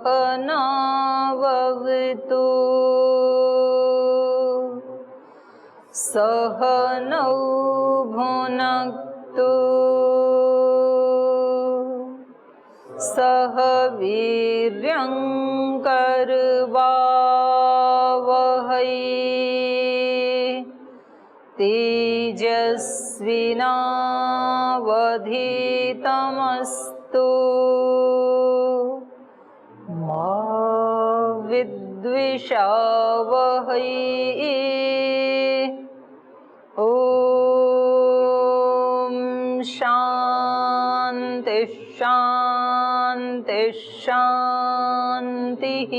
सहनाववतु सहनौ भुनक्तु सह वीर्यं करवावहै तेजस्विनावधीतमस्तु मा विद्विषावहै। ॐ शान्ति शान्ति शान्तिः।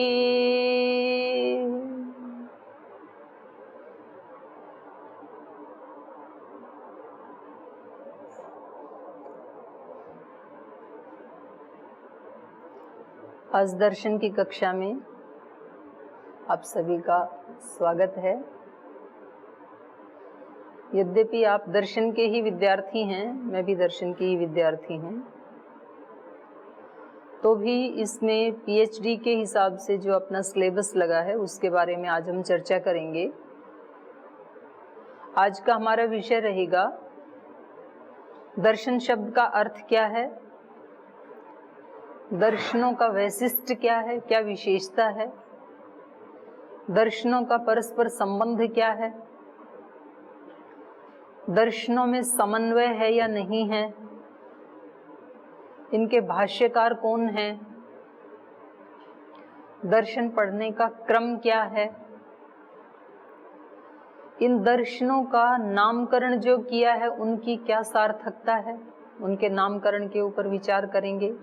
आज दर्शन की कक्षा में आप सभी का स्वागत है। यद्यपि आप दर्शन के ही विद्यार्थी हैं, मैं भी दर्शन की ही विद्यार्थी हूँ, तो भी इसमें पीएचडी के हिसाब से जो अपना सिलेबस लगा है उसके बारे में आज हम चर्चा करेंगे। आज का हमारा विषय रहेगा दर्शन शब्द का अर्थ क्या है, दर्शनों का वैशिष्ट्य क्या है, क्या विशेषता है, दर्शनों का परस्पर संबंध क्या है, दर्शनों में समन्वय है या नहीं है, इनके भाष्यकार कौन हैं, दर्शन पढ़ने का क्रम क्या है, इन दर्शनों का नामकरण जो किया है उनकी क्या सार्थकता है, उनके नामकरण के ऊपर विचार करेंगे।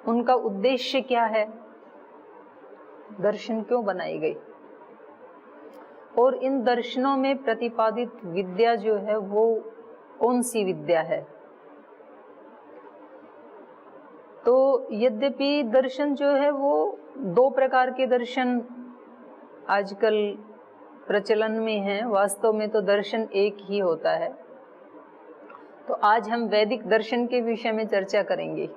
उनका उद्देश्य क्या है, दर्शन क्यों बनाई गई, और इन दर्शनों में प्रतिपादित विद्या जो है वो कौन सी विद्या है। तो यद्यपि दर्शन जो है वो दो प्रकार के दर्शन आजकल प्रचलन में है, वास्तव में तो दर्शन एक ही होता है। तो आज हम वैदिक दर्शन के विषय में चर्चा करेंगे।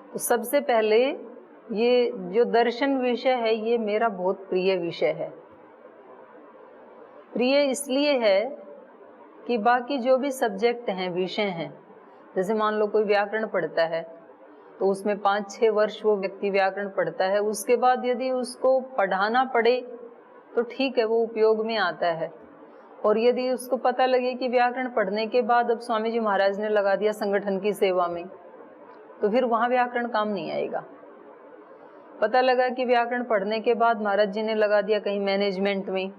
तो सबसे पहले ये जो दर्शन विषय है ये मेरा बहुत प्रिय विषय है। प्रिय इसलिए है कि बाकी जो भी सब्जेक्ट हैं, विषय हैं, जैसे मान लो कोई व्याकरण पढ़ता है तो उसमें 5-6 वर्ष वो व्यक्ति व्याकरण पढ़ता है, उसके बाद यदि उसको पढ़ाना पड़े तो ठीक है, वो उपयोग में आता है। और यदि उसको पता लगे कि व्याकरण पढ़ने के बाद अब स्वामी जी महाराज ने लगा दिया संगठन की सेवा में, तो फिर वहाँ व्याकरण काम नहीं आएगा। पता लगा कि व्याकरण पढ़ने के बाद महाराज जी ने लगा दिया कहीं मैनेजमेंट में,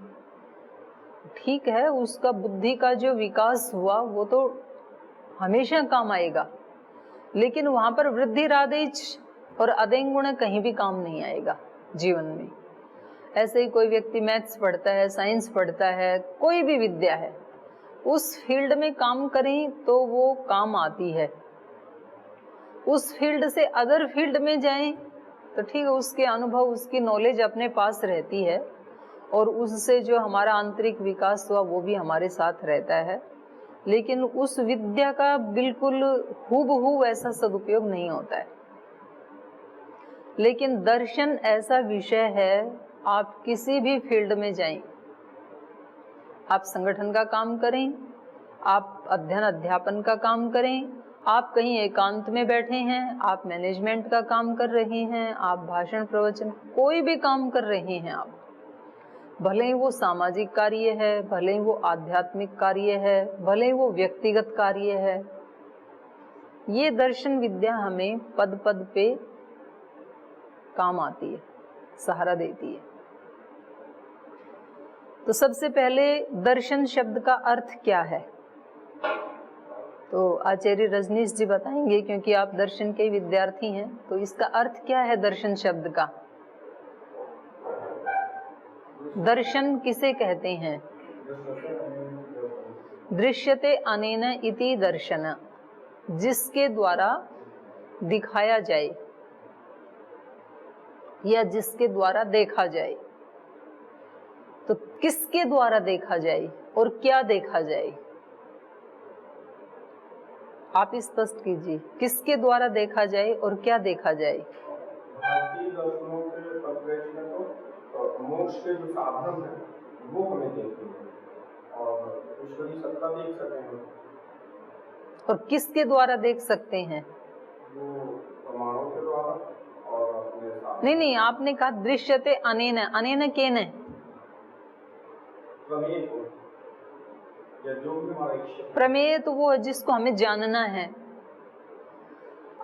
ठीक है, उसका बुद्धि का जो विकास हुआ वो तो हमेशा काम आएगा, लेकिन वहाँ पर वृद्धि राधेच और अदेंग गुण कहीं भी काम नहीं आएगा जीवन में। ऐसे ही कोई व्यक्ति मैथ्स पढ़ता है, साइंस पढ़ता है, कोई भी विद्या है, उस फील्ड में काम करें तो वो काम आती है। उस फील्ड से अदर फील्ड में जाएं तो ठीक है, उसके अनुभव, उसकी नॉलेज अपने पास रहती है और उससे जो हमारा आंतरिक विकास हुआ वो भी हमारे साथ रहता है, लेकिन उस विद्या का बिल्कुल हूबहू ऐसा सदुपयोग नहीं होता है। लेकिन दर्शन ऐसा विषय है, आप किसी भी फील्ड में जाएं, आप संगठन का काम करें, आप अध्ययन अध्यापन का काम करें, आप कहीं एकांत में बैठे हैं, आप मैनेजमेंट का काम कर रहे हैं, आप भाषण प्रवचन कोई भी काम कर रहे हैं, आप भले ही वो सामाजिक कार्य है, भले ही वो आध्यात्मिक कार्य है, भले ही वो व्यक्तिगत कार्य है, ये दर्शन विद्या हमें पद पद पे काम आती है, सहारा देती है। तो सबसे पहले दर्शन शब्द का अर्थ क्या है, तो आचार्य रजनीश जी बताएंगे, क्योंकि आप दर्शन के विद्यार्थी हैं। तो इसका अर्थ क्या है दर्शन शब्द का? दर्शन किसे कहते हैं? दृश्यते अनेन इति दर्शन, जिसके द्वारा दिखाया जाए या जिसके द्वारा देखा जाए। तो किसके द्वारा देखा जाए और क्या देखा जाए? आप स्पष्ट कीजिए, किसके द्वारा देखा जाए और क्या देखा जाए? भारतीय दर्शनों के परिप्रेक्ष्य में तो मोक्ष के जो साधन है वो हमें देखेंगे और ईश्वरीय सत्ता देख सकेंगे। और किसके द्वारा देख सकते हैं? वो प्रमाणों के द्वारा और अपने साथ। नहीं, आपने कहा दृश्यते अनेन, अनेन केन? प्रमेय को या जो भी हमारा इच्छा। प्रमेय तो वो है जिसको हमें जानना है।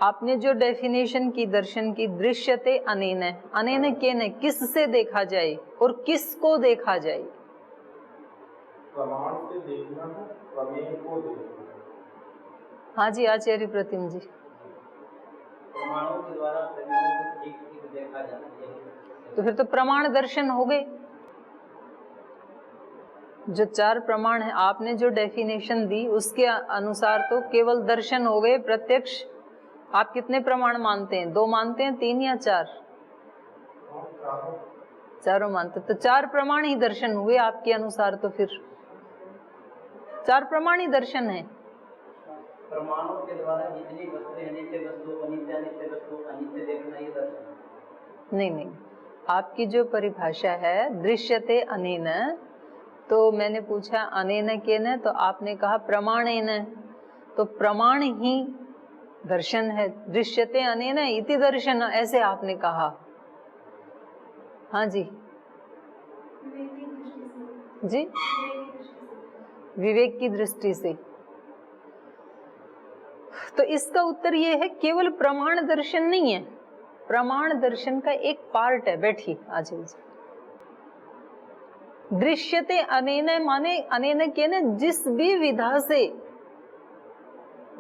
आपने जो डेफिनेशन की दर्शन की, दृश्यते अनेन, अनेन केन, किससे देखा जाए और किसको देखा जाए? प्रमाण से देखना है, प्रमेय को देखना है। हाँ जी आचार्य प्रतिम जी। प्रमाणों के द्वारा प्रमेयों को ठीक देखा जाता है। तो फिर तो प्रमाण दर्शन हो गए। जो 4 प्रमाण है, आपने जो डेफिनेशन दी उसके अनुसार तो केवल दर्शन हो गए, प्रत्यक्ष। आप कितने प्रमाण मानते हैं? 2 मानते हैं, 3 या 4? चारों मानते। तो 4 प्रमाण ही दर्शन हुए आपके अनुसार। तो फिर 4 प्रमाण ही दर्शन है। प्रमाणों के द्वारा जितनी वस्तुएं, नित्य वस्तु, अनित्य, नित्य वस्तु, अनित्य देखना ये दर्शन। नहीं, आपकी जो परिभाषा है दृश्यते अनेन, तो मैंने पूछा अनेन केन, तो आपने कहा प्रमाणेन। तो प्रमाण ही दर्शन है। दृश्यते अनेन इति दर्शन, ऐसे आपने कहा। हाँ जी जी, विवेक की दृष्टि से। तो इसका उत्तर ये है केवल प्रमाण दर्शन नहीं है, प्रमाण दर्शन का एक पार्ट है। बैठिए आज दृश्यते अनेन माने अनेन के न, जिस भी विधा से।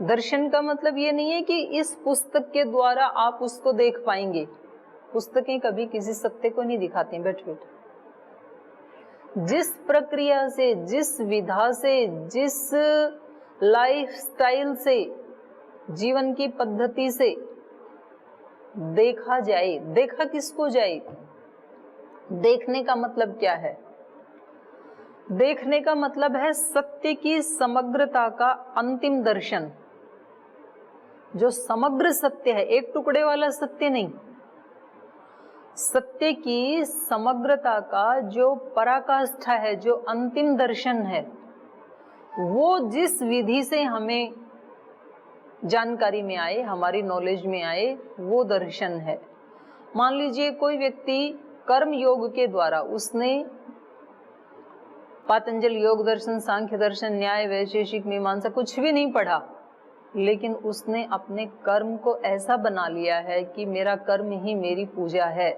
दर्शन का मतलब ये नहीं है कि इस पुस्तक के द्वारा आप उसको देख पाएंगे। पुस्तकें कभी किसी सत्य को नहीं दिखाती। बैठ जिस प्रक्रिया से, जिस विधा से, जिस लाइफस्टाइल से, जीवन की पद्धति से देखा जाए। देखा किसको जाए? देखने का मतलब क्या है? देखने का मतलब है सत्य की समग्रता का अंतिम दर्शन। जो समग्र सत्य है, एक टुकड़े वाला सत्य नहीं, सत्य की समग्रता का जो पराकाष्ठा है, जो अंतिम दर्शन है, वो जिस विधि से हमें जानकारी में आए, हमारी नॉलेज में आए, वो दर्शन है। मान लीजिए कोई व्यक्ति कर्म योग के द्वारा, उसने पातंजल योग दर्शन, सांख्य दर्शन, न्याय, वैशेषिक, मीमांसा कुछ भी नहीं पढ़ा, लेकिन उसने अपने कर्म को ऐसा बना लिया है कि मेरा कर्म ही मेरी पूजा है,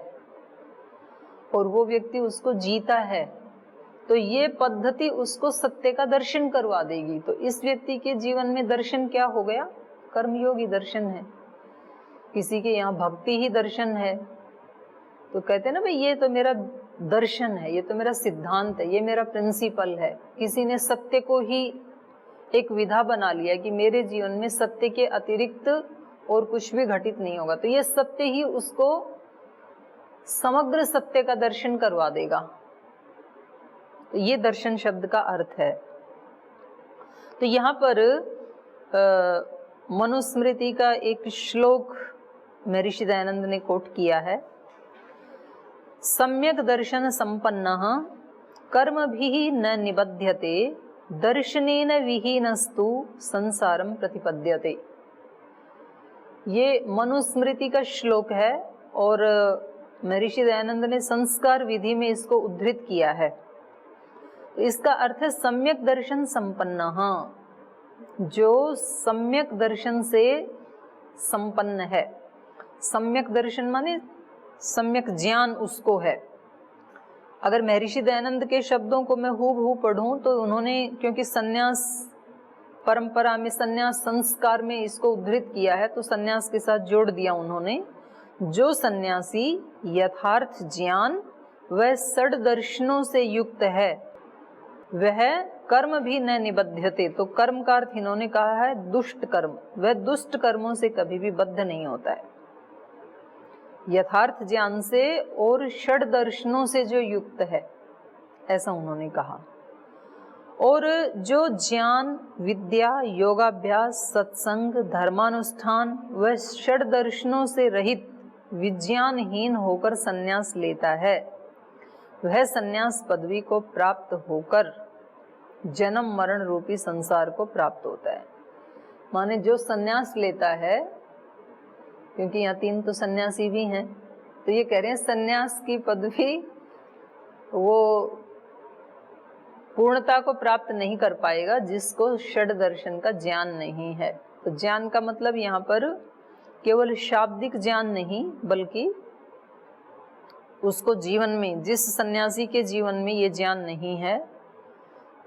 और वो व्यक्ति उसको जीता है, तो ये पद्धति उसको सत्य का दर्शन करवा देगी। तो इस व्यक्ति के जीवन में दर्शन क्या हो गया? कर्मयोगी दर्शन है। किसी के यहाँ भक्ति ही दर्शन है, तो कहते हैं ना भाई ये तो मेरा दर्शन है, ये तो मेरा सिद्धांत है, ये मेरा प्रिंसिपल है। किसी ने सत्य को ही एक विधा बना लिया कि मेरे जीवन में सत्य के अतिरिक्त और कुछ भी घटित नहीं होगा, तो ये सत्य ही उसको समग्र सत्य का दर्शन करवा देगा। तो ये दर्शन शब्द का अर्थ है। तो यहाँ पर मनुस्मृति का एक श्लोक महर्षि दयानंद ने कोट किया है। सम्यक दर्शन संपन्नः कर्मभिः न निबध्यते, दर्शनेन विहीनस्तु संसारम प्रतिपद्यते। ये मनुस्मृति का श्लोक है और महर्षि दयानंद ने संस्कार विधि में इसको उद्धृत किया है। इसका अर्थ है सम्यक दर्शन संपन्नः, जो सम्यक दर्शन से संपन्न है। सम्यक दर्शन माने सम्यक ज्ञान उसको है। अगर महर्षि दयानंद के शब्दों को मैं हूबहू पढ़ूं तो उन्होंने, क्योंकि सन्यास परंपरा में, सन्यास संस्कार में इसको उद्धृत किया है, तो सन्यास के साथ जोड़ दिया उन्होंने। जो सन्यासी यथार्थ ज्ञान व षड दर्शनों से युक्त है, वह कर्म भी न निबध्यते। तो कर्म का अर्थ इन्होंने कहा है दुष्ट कर्म। वह दुष्ट कर्मों से कभी भी बद्ध नहीं होता है। यथार्थ ज्ञान से और षड दर्शनों से जो युक्त है, ऐसा उन्होंने कहा। और जो ज्ञान, विद्या, योगाभ्यास, सत्संग, धर्मानुष्ठान व षड दर्शनों से रहित विज्ञानहीन होकर संन्यास लेता है, वह संन्यास पदवी को प्राप्त होकर जन्म मरण रूपी संसार को प्राप्त होता है। माने जो संन्यास लेता है, क्योंकि यहाँ 3 तो सन्यासी भी हैं, तो ये कह रहे हैं संन्यास की पदवी वो पूर्णता को प्राप्त नहीं कर पाएगा जिसको षड दर्शन का ज्ञान नहीं है। तो ज्ञान का मतलब यहाँ पर केवल शाब्दिक ज्ञान नहीं, बल्कि उसको जीवन में, जिस सन्यासी के जीवन में ये ज्ञान नहीं है,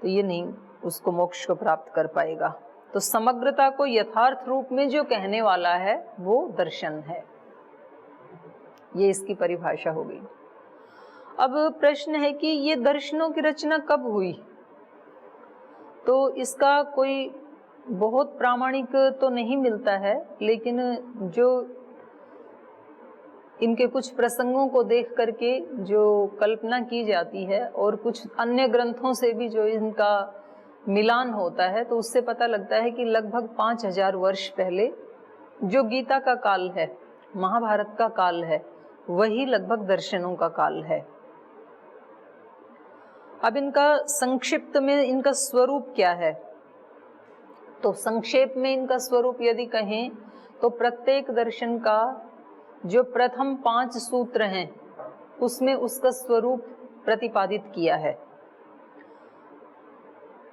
तो ये नहीं उसको मोक्ष को प्राप्त कर पाएगा। तो समग्रता को यथार्थ रूप में जो कहने वाला है वो दर्शन है। ये इसकी परिभाषा हो गई। अब प्रश्न है कि ये दर्शनों की रचना कब हुई? तो इसका कोई बहुत प्रामाणिक तो नहीं मिलता है, लेकिन जो इनके कुछ प्रसंगों को देख करके जो कल्पना की जाती है और कुछ अन्य ग्रंथों से भी जो इनका मिलान होता है, तो उससे पता लगता है कि लगभग 5000 वर्ष पहले जो गीता का काल है, महाभारत का काल है, वही लगभग दर्शनों का काल है। अब इनका संक्षिप्त में इनका स्वरूप क्या है? तो संक्षेप में इनका स्वरूप यदि कहें तो प्रत्येक दर्शन का जो प्रथम 5 सूत्र हैं उसमें उसका स्वरूप प्रतिपादित किया है।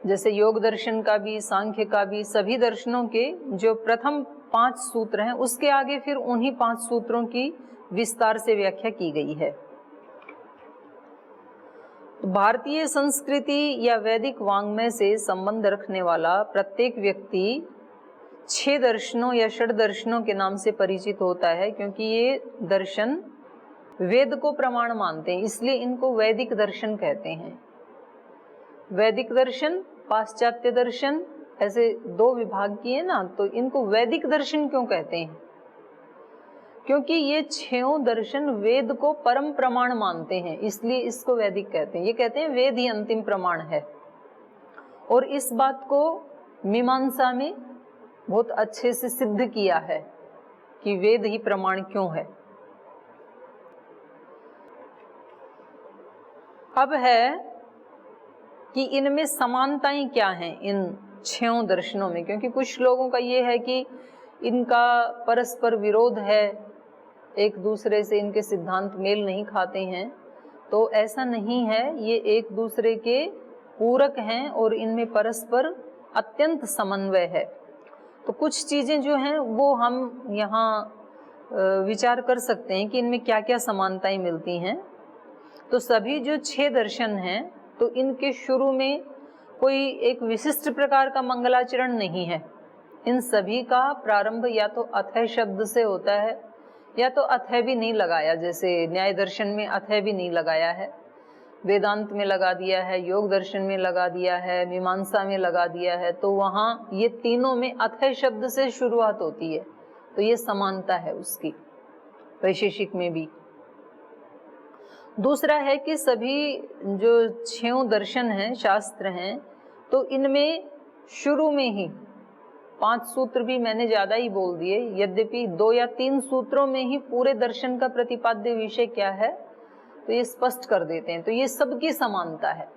जैसे योग दर्शन का भी, सांख्य का भी, सभी दर्शनों के जो प्रथम 5 सूत्र हैं उसके आगे फिर उन्हीं 5 सूत्रों की विस्तार से व्याख्या की गई है। भारतीय संस्कृति या वैदिक वाङ्मय से संबंध रखने वाला प्रत्येक व्यक्ति 6 दर्शनों या षड दर्शनों के नाम से परिचित होता है, क्योंकि ये दर्शन वेद को प्रमाण मानते हैं, इसलिए इनको वैदिक दर्शन कहते हैं। वैदिक दर्शन, पाश्चात्य दर्शन, ऐसे 2 विभाग किए ना, तो इनको वैदिक दर्शन क्यों कहते हैं? क्योंकि ये 6 दर्शन वेद को परम प्रमाण मानते हैं, इसलिए इसको वैदिक कहते हैं। ये कहते हैं वेद ही अंतिम प्रमाण है। और इस बात को मीमांसा में बहुत अच्छे से सिद्ध किया है कि वेद ही प्रमाण क्यों है। अब है कि इनमें समानताएं क्या हैं इन 6 दर्शनों में, क्योंकि कुछ लोगों का ये है कि इनका परस्पर विरोध है, एक दूसरे से इनके सिद्धांत मेल नहीं खाते हैं। तो ऐसा नहीं है, ये एक दूसरे के पूरक हैं और इनमें परस्पर अत्यंत समन्वय है। तो कुछ चीज़ें जो हैं वो हम यहाँ विचार कर सकते हैं कि इनमें क्या क्या समानताएं मिलती हैं। तो सभी जो 6 दर्शन हैं, तो इनके शुरू में कोई एक विशिष्ट प्रकार का मंगलाचरण नहीं है। इन सभी का प्रारंभ या तो अथय शब्द से होता है या तो अथय भी नहीं लगाया, जैसे न्याय दर्शन में अथय भी नहीं लगाया है, वेदांत में लगा दिया है, योग दर्शन में लगा दिया है, मीमांसा में लगा दिया है, तो वहाँ ये तीनों में अथय शब्द से शुरुआत होती है। तो ये समानता है उसकी, वैशेषिक में भी। दूसरा है कि सभी जो 6 दर्शन हैं, शास्त्र हैं, तो इनमें शुरू में ही 5 सूत्र भी मैंने ज़्यादा ही बोल दिए, यद्यपि 2 या 3 सूत्रों में ही पूरे दर्शन का प्रतिपाद्य विषय क्या है तो ये स्पष्ट कर देते हैं। तो ये सबकी समानता है।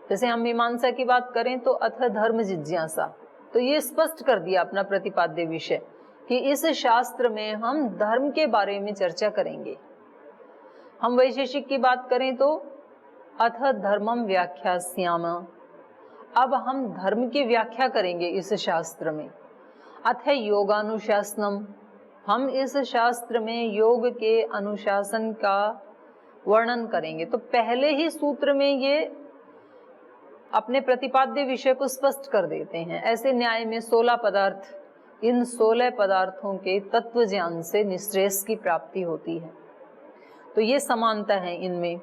जैसे हम मीमांसा की बात करें तो अथ धर्म जिज्ञासा, तो ये स्पष्ट कर दिया अपना प्रतिपाद्य विषय कि इस शास्त्र में हम धर्म के बारे में चर्चा करेंगे। हम वैशेषिक की बात करें तो अथ धर्मम व्याख्यास्याम, अब हम धर्म की व्याख्या करेंगे इस शास्त्र में। अथ योगानुशासनम, हम इस शास्त्र में योग के अनुशासन का वर्णन करेंगे। तो पहले ही सूत्र में ये अपने प्रतिपाद्य विषय को स्पष्ट कर देते हैं। ऐसे न्याय में 16 पदार्थ, इन 16 पदार्थों के तत्व ज्ञान से निश्रेयस की प्राप्ति होती है। तो ये समानता है इनमें।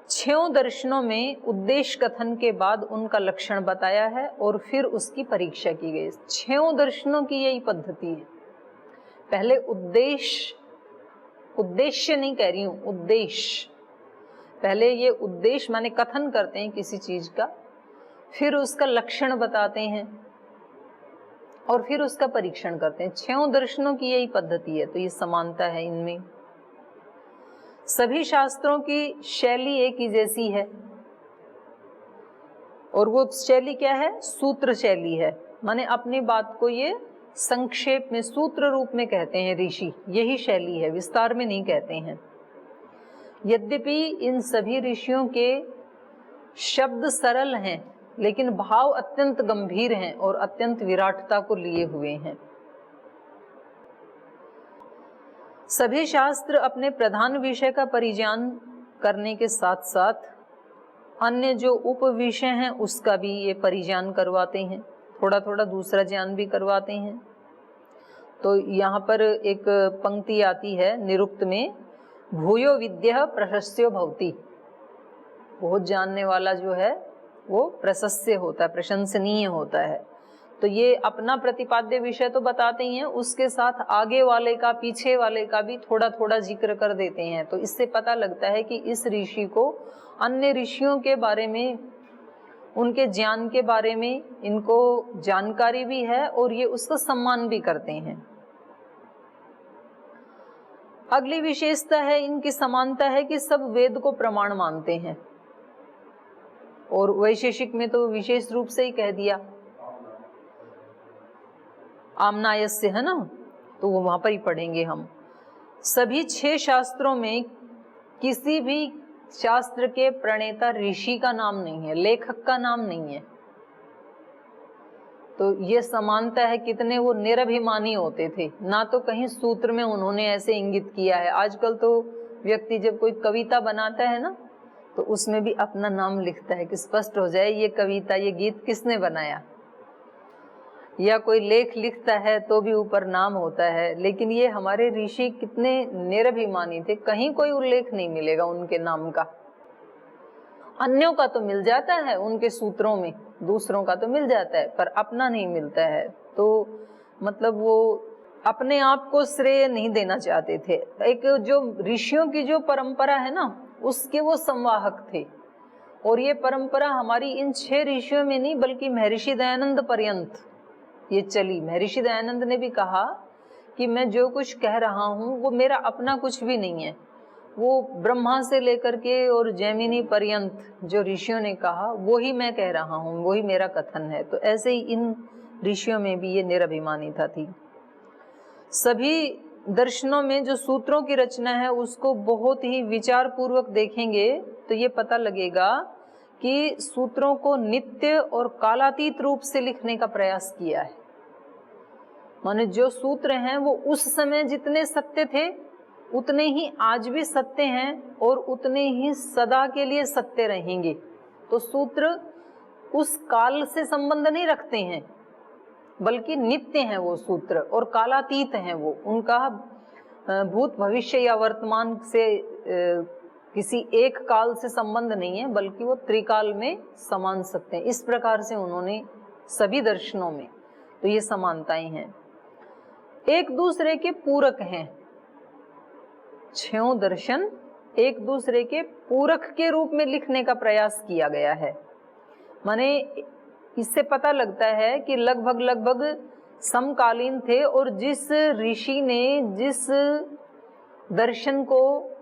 6 दर्शनों में उद्देश्य कथन के बाद उनका लक्षण बताया है और फिर उसकी परीक्षा की गई। 6 दर्शनों की यही पद्धति है। पहले उद्देश्य नहीं कह रही हूं, उद्देश्य, पहले ये उद्देश्य माने कथन करते हैं किसी चीज का, फिर उसका लक्षण बताते हैं और फिर उसका परीक्षण करते हैं। 6 दर्शनों की यही पद्धति है, तो ये समानता है इनमें। सभी शास्त्रों की शैली एक ही जैसी है, और वो शैली क्या है? सूत्र शैली है। माने अपनी बात को ये संक्षेप में सूत्र रूप में कहते हैं ऋषि, यही शैली है, विस्तार में नहीं कहते हैं। यद्यपि इन सभी ऋषियों के शब्द सरल हैं, लेकिन भाव अत्यंत गंभीर हैं और अत्यंत विराटता को लिए हुए हैं। सभी शास्त्र अपने प्रधान विषय का परिज्ञान करने के साथ साथ अन्य जो उप विषय हैं उसका भी ये परिज्ञान करवाते हैं, थोड़ा थोड़ा दूसरा ज्ञान भी करवाते हैं। तो यहाँ पर एक पंक्ति आती है निरुक्त में, भूयो विद्या प्रशस्यो भवति। बहुत जानने वाला जो है वो प्रशस्य होता है, प्रशंसनीय होता है। तो ये अपना प्रतिपाद्य विषय तो बताते ही हैं, उसके साथ आगे वाले का, पीछे वाले का भी थोड़ा थोड़ा जिक्र कर देते हैं। तो इससे पता लगता है कि इस ऋषि को अन्य ऋषियों के बारे में, उनके ज्ञान के बारे में इनको जानकारी भी है और ये उसका सम्मान भी करते हैं। अगली विशेषता है इनकी, समानता है कि सब वेद को प्रमाण मानते हैं, और वैशेषिक में तो विशेष रूप से ही कह दिया, आमनायस्य है ना, तो वो वहां पर ही पढ़ेंगे हम। सभी 6 शास्त्रों में किसी भी शास्त्र के प्रणेता ऋषि का नाम नहीं है, लेखक का नाम नहीं है। तो ये समानता है, कितने वो निरभिमानी होते थे, ना तो कहीं सूत्र में उन्होंने ऐसे इंगित किया है। आजकल तो व्यक्ति जब कोई कविता बनाता है ना, तो उसमें भी अपना नाम लिखता है कि स्पष्ट हो जाए ये कविता, ये गीत किसने बनाया, या कोई लेख लिखता है तो भी ऊपर नाम होता है। लेकिन ये हमारे ऋषि कितने निरभिमानी थे, कहीं कोई उल्लेख नहीं मिलेगा उनके नाम का। अन्यों का तो मिल जाता है उनके सूत्रों में, दूसरों का तो मिल जाता है, पर अपना नहीं मिलता है। तो मतलब वो अपने आप को श्रेय नहीं देना चाहते थे। एक जो ऋषियों की जो परंपरा है ना, उसके वो संवाहक थे। और ये परंपरा हमारी इन 6 ऋषियों में नहीं, बल्कि महर्षि दयानंद पर्यंत ये चली। महर्षि दयानंद ने भी कहा कि मैं जो कुछ कह रहा हूँ वो मेरा अपना कुछ भी नहीं है, वो ब्रह्मा से लेकर के और जैमिनी पर्यंत जो ऋषियों ने कहा वो ही मैं कह रहा हूँ, वही मेरा कथन है। तो ऐसे ही इन ऋषियों में भी ये निरभिमानिता थी। सभी दर्शनों में जो सूत्रों की रचना है उसको बहुत ही विचार पूर्वक देखेंगे तो ये पता लगेगा कि सूत्रों को नित्य और कालातीत रूप से लिखने का प्रयास किया है। माने जो सूत्र हैं वो उस समय जितने सत्य थे उतने ही आज भी सत्य हैं और उतने ही सदा के लिए सत्य रहेंगे। तो सूत्र उस काल से संबंध नहीं रखते हैं, बल्कि नित्य हैं वो सूत्र, और कालातीत हैं वो। उनका भूत भविष्य या वर्तमान से किसी एक काल से संबंध नहीं है, बल्कि वो त्रिकाल में समान सकते हैं। इस प्रकार से उन्होंने सभी दर्शनों में तो ये समानताएं हैं, एक दूसरे के पूरक हैं। 6 दर्शन एक दूसरे के पूरक के रूप में लिखने का प्रयास किया गया है। माने इससे पता लगता है कि लगभग समकालीन थे, और जिस ऋषि ने जिस दर्शन को,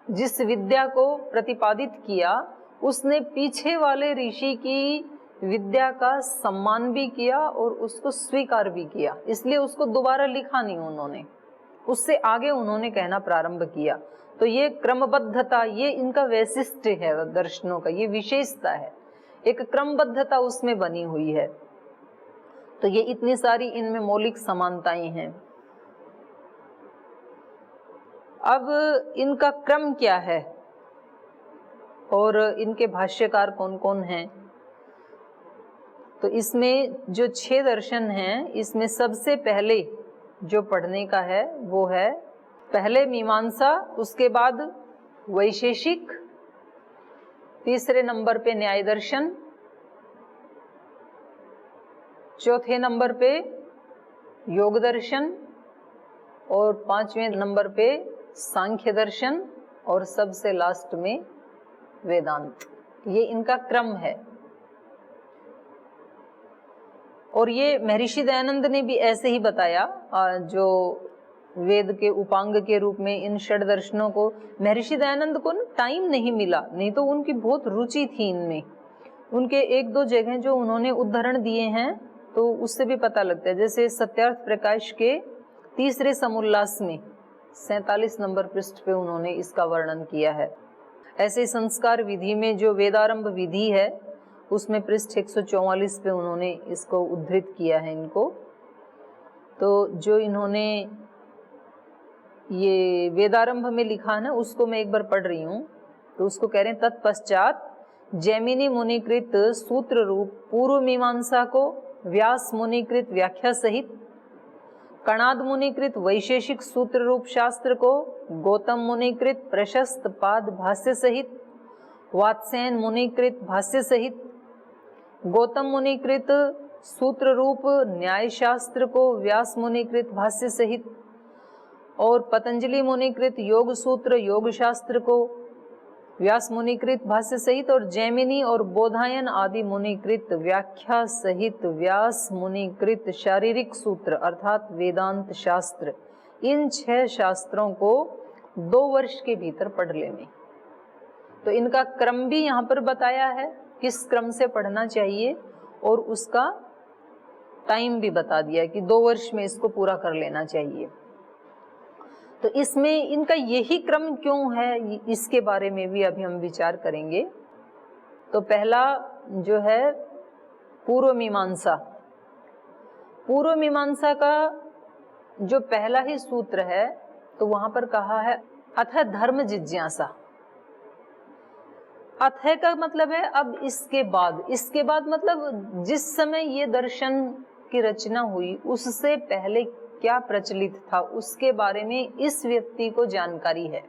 जिस विद्या को प्रतिपादित किया, उसने पीछे वाले ऋषि की विद्या का सम्मान भी किया और उसको स्वीकार भी किया। इसलिए उसको दोबारा लिखा नहीं उन्होंने, उससे आगे उन्होंने कहना प्रारंभ किया। तो ये क्रमबद्धता, ये इनका वैशिष्ट्य है दर्शनों का, ये विशेषता है, एक क्रमबद्धता उसमें बनी हुई है। तो ये इतनी सारी इनमें मौलिक समानताएं हैं। अब इनका क्रम क्या है और इनके भाष्यकार कौन कौन हैं? तो इसमें जो 6 दर्शन हैं, इसमें सबसे पहले जो पढ़ने का है वो है पहले मीमांसा, उसके बाद वैशेषिक, तीसरे नंबर पे न्याय दर्शन, चौथे नंबर पे योग दर्शन, और 5वें नंबर पे सांख्य दर्शन, और सबसे लास्ट में वेदांत। ये इनका क्रम है। और ये महर्षि दयानंद ने भी ऐसे ही बताया, जो वेद के उपांग के रूप में इन षड दर्शनों को, महर्षि दयानंद को ना टाइम नहीं मिला, नहीं तो उनकी बहुत रुचि थी इनमें। उनके एक दो जगह जो उन्होंने उदाहरण दिए हैं तो उससे भी पता लगता है। जैसे सत्यार्थ प्रकाश के तीसरे समुल्लास में 47 नंबर पृष्ठ पे उन्होंने इसका वर्णन किया है। ऐसे संस्कार विधि में जो वेदारंभ विधि है उसमें पृष्ठ 144 पे उन्होंने इसको उद्धृत किया है इनको। तो जो इन्होंने ये वेदारंभ में लिखा है ना, उसको मैं एक बार पढ़ रही हूँ। तो उसको कह रहे हैं, तत्पश्चात जैमिनी मुनिकृत सूत्र रूप पूर्व मीमांसा को व्यास मुनिकृत व्याख्या सहित, कणाद मुनिकृत वैशेषिक सूत्र रूप शास्त्र को गौतम मुनिकृत प्रशस्त पाद भाष्य सहित, वात्स्यायन मुनिकृत भाष्य सहित, गौतम मुनिकृत सूत्र रूप न्याय शास्त्र को व्यास मुनिकृत भाष्य सहित, और पतंजलि मुनिकृत योग सूत्र योग शास्त्र को व्यास मुनिकृत भाष्य सहित, और जैमिनी और बोधायन आदि मुनिकृत व्याख्या सहित व्यास मुनिकृत शारीरिक सूत्र अर्थात वेदांत शास्त्र, इन 6 शास्त्रों को 2 वर्ष के भीतर पढ़ लेने। तो इनका क्रम भी यहाँ पर बताया है, किस क्रम से पढ़ना चाहिए, और उसका टाइम भी बता दिया कि 2 वर्ष में इसको पूरा कर लेना चाहिए। तो इसमें इनका यही क्रम क्यों है, इसके बारे में भी अभी हम विचार करेंगे। तो पहला जो है पूर्व मीमांसा। पूर्व मीमांसा का जो पहला ही सूत्र है तो वहां पर कहा है अथ धर्म जिज्ञासा। अथ का मतलब है अब इसके बाद, इसके बाद मतलब जिस समय ये दर्शन की रचना हुई उससे पहले क्या प्रचलित था उसके बारे में इस व्यक्ति को जानकारी है।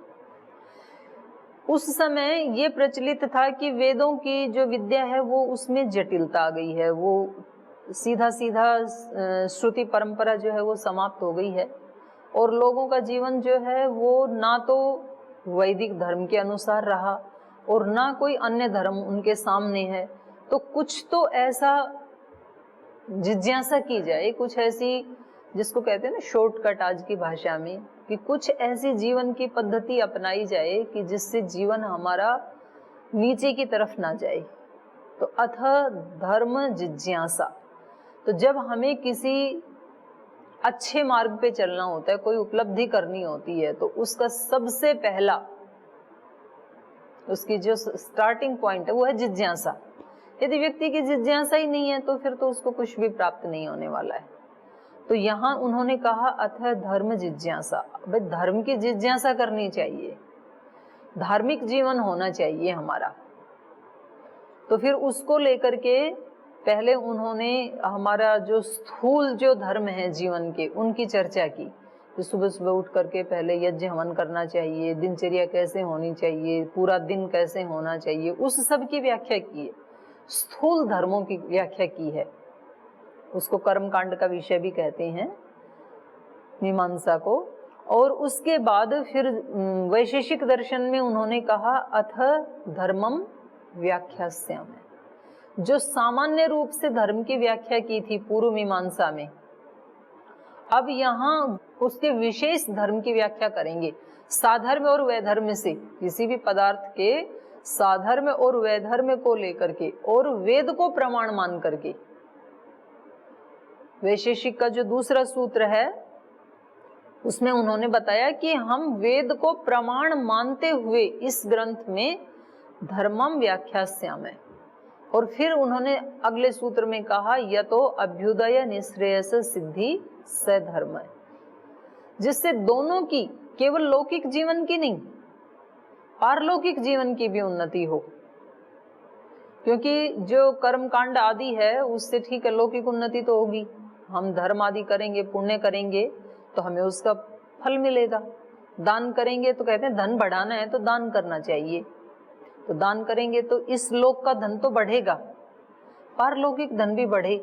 उस समय ये प्रचलित था कि वेदों की जो विद्या है वो उसमें जटिलता आ गई है, वो सीधा सीधा श्रुति परंपरा जो है वो समाप्त हो गई है, और लोगों का जीवन जो है वो ना तो वैदिक धर्म के अनुसार रहा और ना कोई अन्य धर्म उनके सामने है। तो कुछ तो ऐसा जिज्ञासा की जाए, कुछ ऐसी जिसको कहते हैं ना शॉर्टकट आज की भाषा में, कि कुछ ऐसी जीवन की पद्धति अपनाई जाए कि जिससे जीवन हमारा नीचे की तरफ ना जाए। तो अथ धर्म जिज्ञासा। तो जब हमें किसी अच्छे मार्ग पे चलना होता है, कोई उपलब्धि करनी होती है, तो उसका सबसे पहला उसकी जो स्टार्टिंग पॉइंट है वो है जिज्ञासा। यदि व्यक्ति की जिज्ञासा ही नहीं है तो फिर तो उसको कुछ भी प्राप्त नहीं होने वाला है। तो यहाँ उन्होंने कहा अथ धर्म जिज्ञासा। भाई धर्म की जिज्ञासा करनी चाहिए, धार्मिक जीवन होना चाहिए हमारा। तो फिर उसको लेकर के पहले उन्होंने हमारा जो स्थूल जो धर्म है जीवन के उनकी चर्चा की। तो सुबह सुबह उठ करके पहले यज्ञ हवन करना चाहिए, दिनचर्या कैसे होनी चाहिए, पूरा दिन कैसे होना चाहिए, उस सब की व्याख्या की है। स्थूल धर्मों की व्याख्या की है। उसको कर्म कांड का विषय भी कहते हैं मीमांसा को। और उसके बाद फिर वैशेषिक दर्शन में उन्होंने कहा अथ धर्मम व्याख्यास्यामि। जो सामान्य रूप से धर्म की व्याख्या की थी पूर्व मीमांसा में, अब यहाँ उसके विशेष धर्म की व्याख्या करेंगे। साधर्म और वैधर्म से, किसी भी पदार्थ के साधर्म और वैधर्म को लेकर के और वेद को प्रमाण मान करके। वैशेषिक का जो दूसरा सूत्र है उसमें उन्होंने बताया कि हम वेद को प्रमाण मानते हुए इस ग्रंथ में धर्मम व्याख्यास्यामि। और फिर उन्होंने अगले सूत्र में कहा यतो अभ्युदय निश्रेयस सिद्धि स धर्म, जिससे दोनों की, केवल लौकिक जीवन की नहीं, पारलौकिक जीवन की भी उन्नति हो। क्योंकि जो कर्म कांड आदि है उससे ठीक है लौकिक उन्नति तो होगी, हम धर्म आदि करेंगे, पुण्य करेंगे तो हमें उसका फल मिलेगा। दान करेंगे तो कहते हैं धन बढ़ाना है तो दान करना चाहिए, तो दान करेंगे तो इस लोक का धन तो बढ़ेगा, पारलौकिक धन भी बढ़े।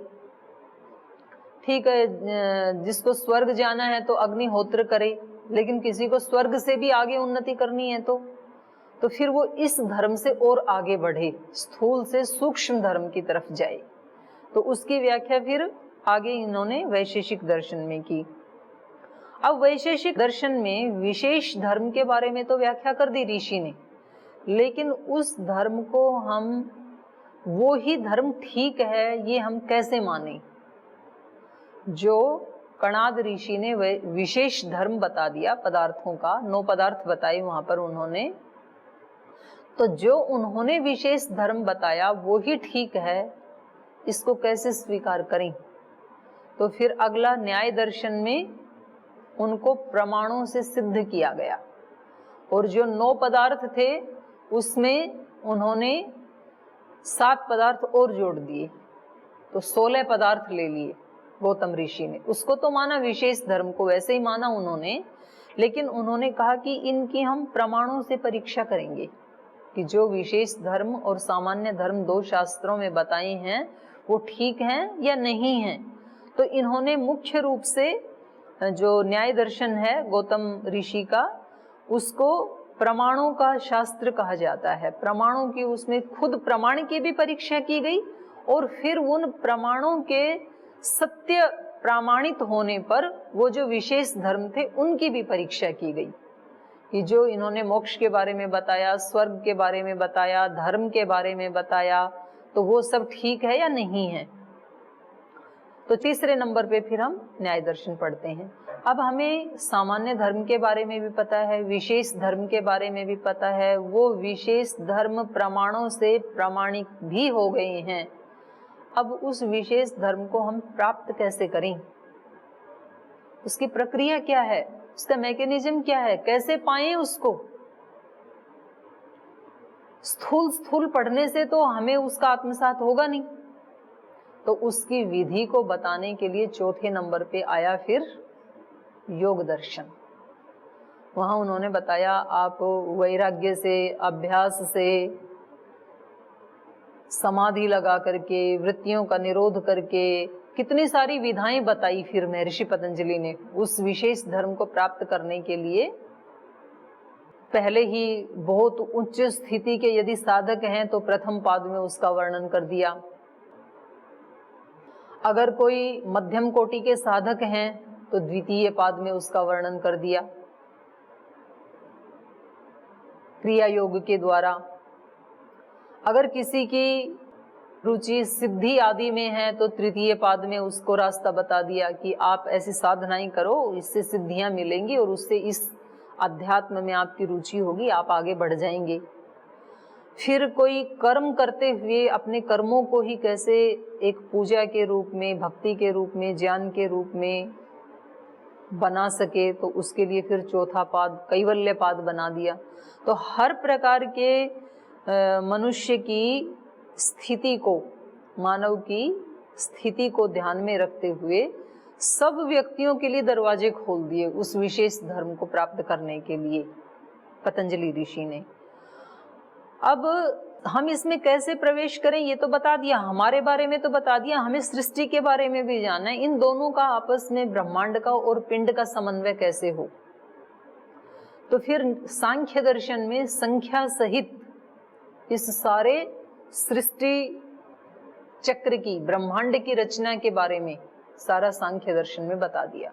ठीक है, जिसको स्वर्ग जाना है तो अग्निहोत्र करे, लेकिन किसी को स्वर्ग से भी आगे उन्नति करनी है तो तो फिर वो इस धर्म से और आगे बढ़े, स्थूल से सूक्ष्म धर्म की तरफ जाए। तो उसकी व्याख्या फिर आगे इन्होंने वैशेषिक दर्शन में की। अब वैशेषिक दर्शन में विशेष धर्म के बारे में तो व्याख्या कर दी ऋषि ने, लेकिन उस धर्म को हम वो ही धर्म ठीक है ये हम कैसे माने? जो कणाद ऋषि ने विशेष धर्म बता दिया पदार्थों का, 9 पदार्थ बताए वहां पर उन्होंने, तो जो उन्होंने विशेष धर्म बताया वो ही ठीक है, इसको कैसे स्वीकार करें? तो फिर अगला न्याय दर्शन में उनको प्रमाणों से सिद्ध किया गया, और जो 9 पदार्थ थे उसमें उन्होंने 7 पदार्थ और जोड़ दिए, तो 16 पदार्थ ले लिए गौतम ऋषि ने। उसको तो माना विशेष धर्म को, वैसे ही माना उन्होंने, लेकिन उन्होंने कहा कि इनकी हम प्रमाणों से परीक्षा करेंगे कि जो विशेष धर्म और सामान्य धर्म 2 शास्त्रों में बताए हैं वो ठीक हैं या नहीं हैं। तो इन्होंने मुख्य रूप से जो न्याय दर्शन है गौतम ऋषि का, उसको प्रमाणों का शास्त्र कहा जाता है। प्रमाणों की, उसमें खुद प्रमाण की भी परीक्षा की गई और फिर उन प्रमाणों के सत्य प्रामाणित होने पर वो जो विशेष धर्म थे उनकी भी परीक्षा की गई कि जो इन्होंने मोक्ष के बारे में बताया, स्वर्ग के बारे में बताया, धर्म के बारे में बताया, तो वो सब ठीक है या नहीं है। तो तीसरे नंबर पे फिर हम न्याय दर्शन पढ़ते हैं। अब हमें सामान्य धर्म के बारे में भी पता है, विशेष धर्म के बारे में भी पता है, वो विशेष धर्म प्रमाणों से प्रमाणित भी हो गए हैं। अब उस विशेष धर्म को हम प्राप्त कैसे करें? उसकी प्रक्रिया क्या है, उसका मैकेनिज्म क्या है, कैसे पाएं उसको? स्थूल पढ़ने से तो हमें उसका आत्मसात होगा नहीं, तो उसकी विधि को बताने के लिए चौथे नंबर पे आया फिर योग दर्शन। वहां उन्होंने बताया आप वैराग्य से, अभ्यास से, समाधि लगा करके, वृत्तियों का निरोध करके, कितनी सारी विधाएं बताई फिर महर्षि पतंजलि ने उस विशेष धर्म को प्राप्त करने के लिए। पहले ही बहुत उच्च स्थिति के यदि साधक हैं तो प्रथम पाद में उसका वर्णन कर दिया। अगर कोई मध्यम कोटि के साधक हैं तो द्वितीय पाद में उसका वर्णन कर दिया क्रिया योग के द्वारा। अगर किसी की रुचि सिद्धि आदि में है तो तृतीय पाद में उसको रास्ता बता दिया कि आप ऐसी साधनाएं करो, इससे सिद्धियां मिलेंगी और उससे इस अध्यात्म में आपकी रुचि होगी, आप आगे बढ़ जाएंगे। फिर कोई कर्म करते हुए अपने कर्मों को ही कैसे एक पूजा के रूप में, भक्ति के रूप में, ज्ञान के रूप में बना सके, तो उसके लिए फिर चौथा पाद कैवल्य पाद बना दिया। तो हर प्रकार के मनुष्य की स्थिति को, मानव की स्थिति को ध्यान में रखते हुए सब व्यक्तियों के लिए दरवाजे खोल दिए उस विशेष धर्म को प्राप्त करने के लिए पतंजलि ऋषि ने। अब हम इसमें कैसे प्रवेश करें ये तो बता दिया, हमारे बारे में तो बता दिया, हमें सृष्टि के बारे में भी जानना है, इन दोनों का आपस में, ब्रह्मांड का और पिंड का समन्वय कैसे हो। तो फिर सांख्य दर्शन में संख्या सहित इस सारे सृष्टि चक्र की, ब्रह्मांड की रचना के बारे में सारा सांख्य दर्शन में बता दिया।